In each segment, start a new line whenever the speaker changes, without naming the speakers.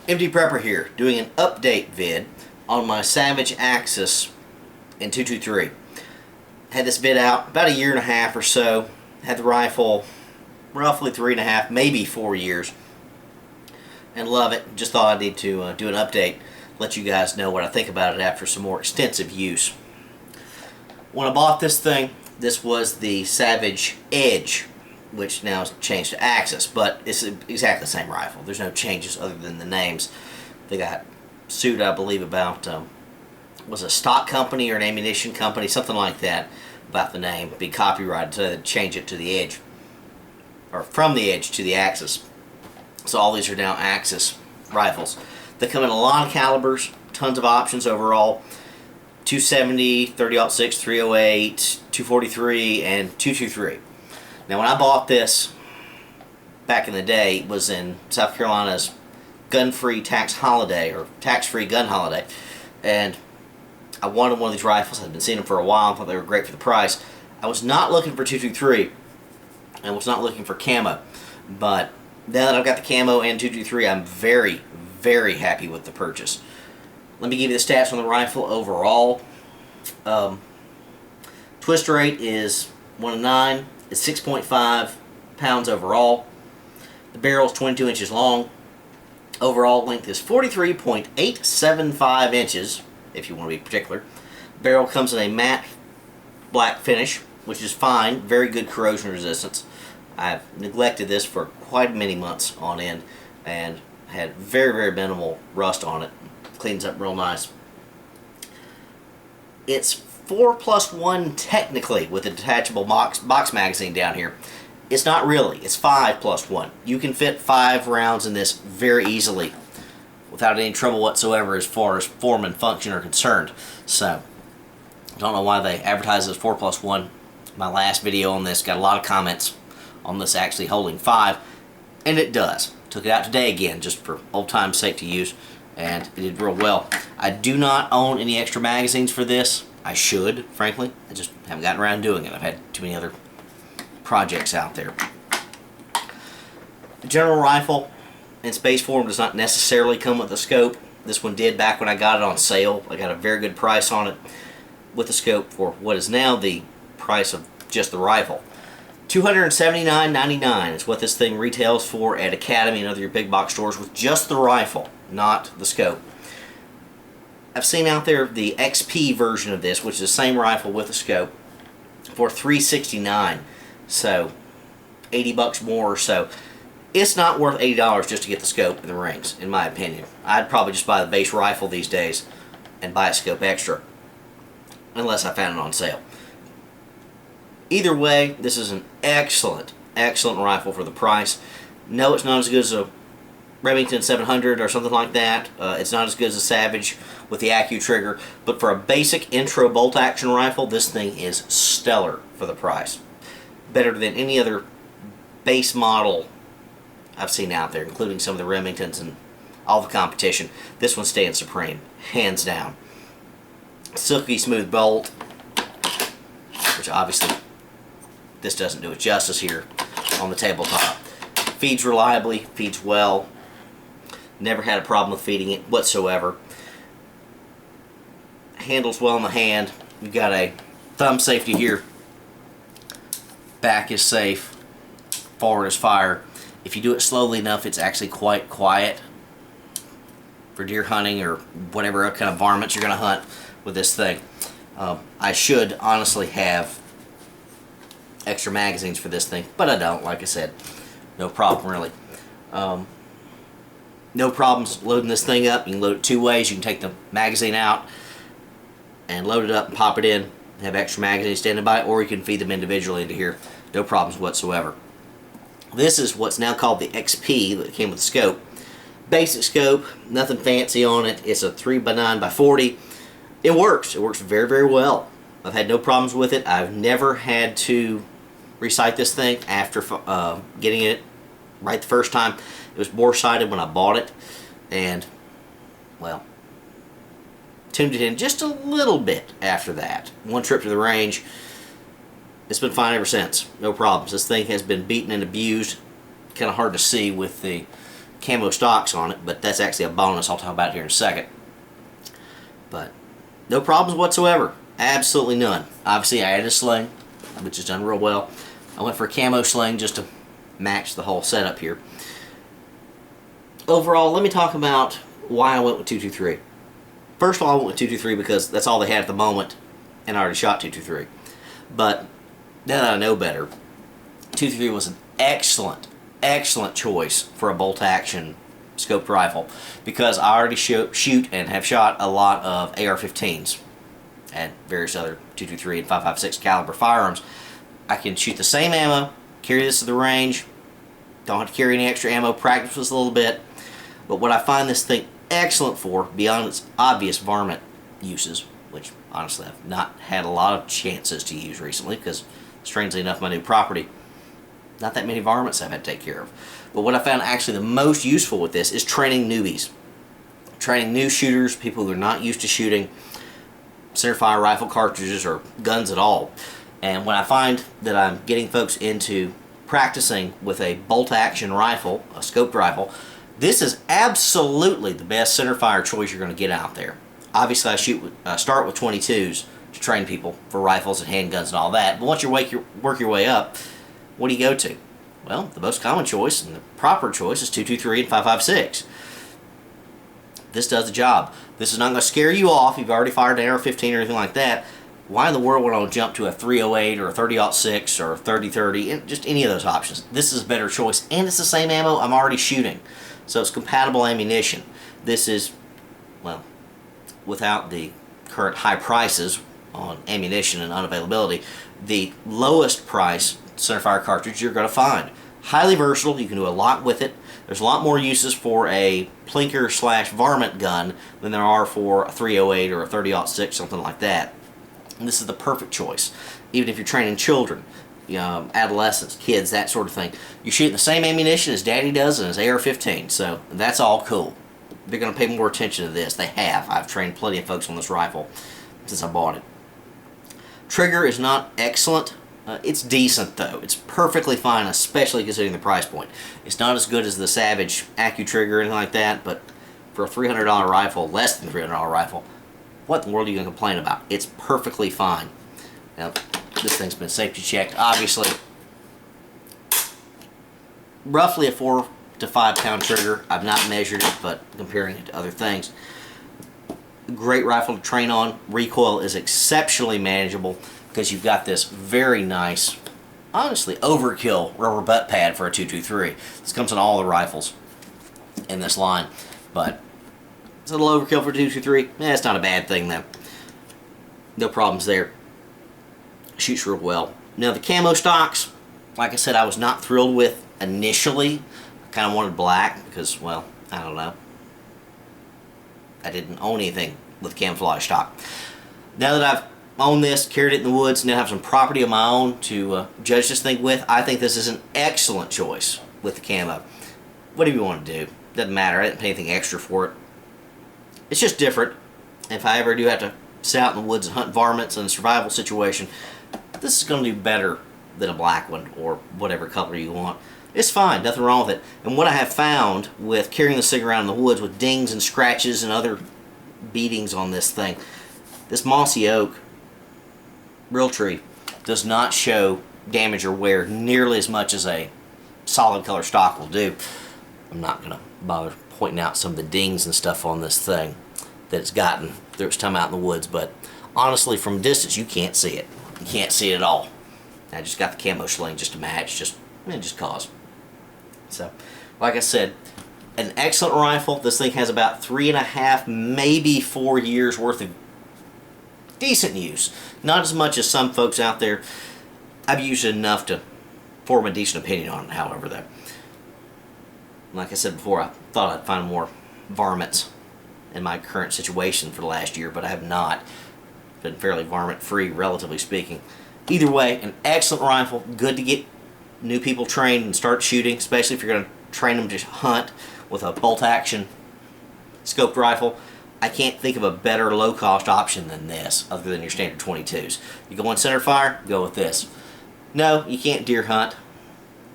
MD Prepper here, doing an update vid on my Savage Axis in 223. Had this vid out about a year and a half or so. Had the rifle roughly 3.5, maybe 4 years, and love it. Just thought I'd need to do an update, let you guys know what I think about it after some more extensive use. When I bought this thing, this was the Savage Edge, which now is changed to Axis, but it's exactly the same rifle. There's no changes other than the names. They got sued, I believe, about was a stock company or an ammunition company, something like that, about the name. Be copyrighted, so they change it to the Edge, or from the Edge to the Axis. So all these are now Axis rifles. They come in a lot of calibers, tons of options overall. 270, 30-06, 308, 243, and 223. Now, when I bought this back in the day, it was in South Carolina's gun-free tax holiday, or tax-free gun holiday, and I wanted one of these rifles. I'd been seeing them for a while. I thought they were great for the price. I was not looking for 223, and was not looking for camo, but now that I've got the camo and 223, I'm very, very happy with the purchase. Let me give you the stats on the rifle overall. Twist rate is 1 to 9. It's 6.5 pounds overall. The barrel is 22 inches long. Overall length is 43.875 inches, if you want to be particular. Barrel comes in a matte black finish, which is fine. Very good corrosion resistance. I've neglected this for quite many months on end and had very, very minimal rust on it. Cleans up real nice. It's 4+1 technically with a detachable box magazine down here. It's not really. It's 5+1. You can fit 5 rounds in this very easily without any trouble whatsoever as far as form and function are concerned. So, I don't know why they advertise it as 4+1. My last video on this got a lot of comments on this actually holding 5, and it does. Took it out today again just for old time's sake to use, and it did real well. I do not own any extra magazines for this. I should, frankly. I just haven't gotten around doing it. I've had too many other projects out there. The general rifle in space form does not necessarily come with a scope. This one did back when I got it on sale. I got a very good price on it with the scope for what is now the price of just the rifle. $279.99 is what this thing retails for at Academy and other your big box stores with just the rifle, not the scope. I've seen out there the XP version of this, which is the same rifle with a scope, for $369. So, 80 bucks more or so. It's not worth $80 just to get the scope and the rings, in my opinion. I'd probably just buy the base rifle these days and buy a scope extra, unless I found it on sale. Either way, this is an excellent, excellent rifle for the price. No, it's not as good as a Remington 700 or something like that. It's not as good as a Savage with the AccuTrigger, but for a basic intro bolt action rifle, this thing is stellar for the price. Better than any other base model I've seen out there, including some of the Remingtons and all the competition. This one stands supreme, hands down. Silky smooth bolt, which obviously this doesn't do it justice here on the tabletop. Feeds reliably, feeds well. Never had a problem with feeding it whatsoever. Handles well in the hand. You've got a thumb safety here. Back is safe. Forward is fire. If you do it slowly enough, it's actually quite quiet for deer hunting or whatever kind of varmints you're going to hunt with this thing. I should honestly have extra magazines for this thing, but I don't. Like I said, no problem really. No problems loading this thing up. You can load it 2 ways. You can take the magazine out and load it up and pop it in, have extra magazines standing by, or you can feed them individually into here. No problems whatsoever. This is what's now called the XP that came with the scope. Basic scope, nothing fancy on it. It's a 3x9x40. It works. It works very, very well. I've had no problems with it. I've never had to resight this thing after getting it right the first time. It was bore-sighted when I bought it, and, well, tuned it in just a little bit after that. One trip to the range, it's been fine ever since. No problems. This thing has been beaten and abused. Kind of hard to see with the camo stocks on it, but that's actually a bonus I'll talk about here in a second. But no problems whatsoever. Absolutely none. Obviously I added a sling, which is done real well. I went for a camo sling just to match the whole setup here. Overall, let me talk about why I went with 223. First of all, I went with 223 because that's all they had at the moment, and I already shot 223. But now that I know better, 223 was an excellent choice for a bolt-action scoped rifle because I already shoot and have shot a lot of AR-15s and various other 223 and 5.56 caliber firearms. I can shoot the same ammo, carry this to the range, don't have to carry any extra ammo, practice this a little bit. But what I find this thing excellent for, beyond its obvious varmint uses, which honestly I've not had a lot of chances to use recently because, strangely enough, my new property, not that many varmints I've had to take care of. But what I found actually the most useful with this is training newbies. Training new shooters, people who are not used to shooting centerfire rifle cartridges or guns at all. And when I find that I'm getting folks into practicing with a bolt-action rifle, a scoped rifle, this is absolutely the best centerfire choice you're going to get out there. Obviously, I start with 22s to train people for rifles and handguns and all that. But once you work your way up, what do you go to? Well, the most common choice and the proper choice is 223 and 5.56. This does the job. This is not going to scare you off if you've already fired an AR-15 or anything like that. Why in the world would I jump to a 308 or a 30-06 or a 30-30? Just any of those options. This is a better choice, and it's the same ammo I'm already shooting. So it's compatible ammunition. This is, well, without the current high prices on ammunition and unavailability, the lowest price centerfire cartridge you're going to find. Highly versatile. You can do a lot with it. There's a lot more uses for a plinker / varmint gun than there are for a 308 or a 30-06, something like that. And this is the perfect choice. Even if you're training children, adolescents, kids, that sort of thing. You're shooting the same ammunition as Daddy does in his AR-15, so that's all cool. They're going to pay more attention to this. They have. I've trained plenty of folks on this rifle since I bought it. Trigger is not excellent. It's decent, though. It's perfectly fine, especially considering the price point. It's not as good as the Savage AccuTrigger or anything like that, but for a $300 rifle, less than $300 rifle, what in the world are you going to complain about? It's perfectly fine. Now, this thing's been safety checked. Obviously, roughly a 4 to 5 pound trigger. I've not measured it, but comparing it to other things. Great rifle to train on. Recoil is exceptionally manageable because you've got this very nice, honestly, overkill rubber butt pad for a 223. This comes in all the rifles in this line, but it's a little overkill for a 223. It's not a bad thing though. No problems there. Shoots real well. Now the camo stocks, like I said, I was not thrilled with initially. I kind of wanted black because, well, I don't know. I didn't own anything with camouflage stock. Now that I've owned this, carried it in the woods, now have some property of my own to judge this thing with, I think this is an excellent choice with the camo. Whatever you want to do, doesn't matter. I didn't pay anything extra for it. It's just different. If I ever do have to sit out in the woods and hunt varmints in a survival situation, this is going to do better than a black one or whatever color you want. It's fine, nothing wrong with it. And what I have found with carrying this thing around in the woods with dings and scratches and other beatings on this thing, this mossy oak real tree does not show damage or wear nearly as much as a solid color stock will do. I'm not going to bother pointing out some of the dings and stuff on this thing that it's gotten through its time out in the woods, but honestly from distance you can't see it. You can't see it at all. I just got the camo sling just to match, just cause. So, like I said, an excellent rifle. This thing has about 3.5, maybe 4 years worth of decent use. Not as much as some folks out there. I've used it enough to form a decent opinion on it, however, though. Like I said before, I thought I'd find more varmints in my current situation for the last year, but I have not. Been fairly varmint-free, relatively speaking. Either way, an excellent rifle. Good to get new people trained and start shooting, especially if you're going to train them to hunt with a bolt-action scoped rifle. I can't think of a better low-cost option than this, other than your standard 22s. You go on center fire, go with this. No, you can't deer hunt,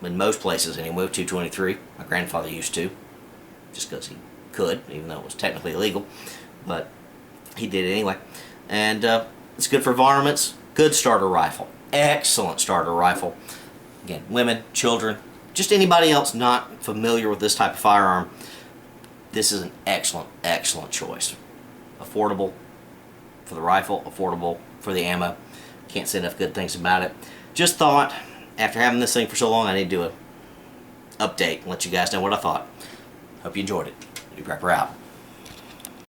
in most places anyway, with 223. My grandfather used to. just because he could, even though it was technically illegal, but he did it anyway. And it's good for varmints. Good starter rifle. Excellent starter rifle. Again, women, children, just anybody else not familiar with this type of firearm, this is an excellent, excellent choice. Affordable for the rifle, affordable for the ammo. Can't say enough good things about it. Just thought, after having this thing for so long, I need to do an update and let you guys know what I thought. Hope you enjoyed it. New Prepper out.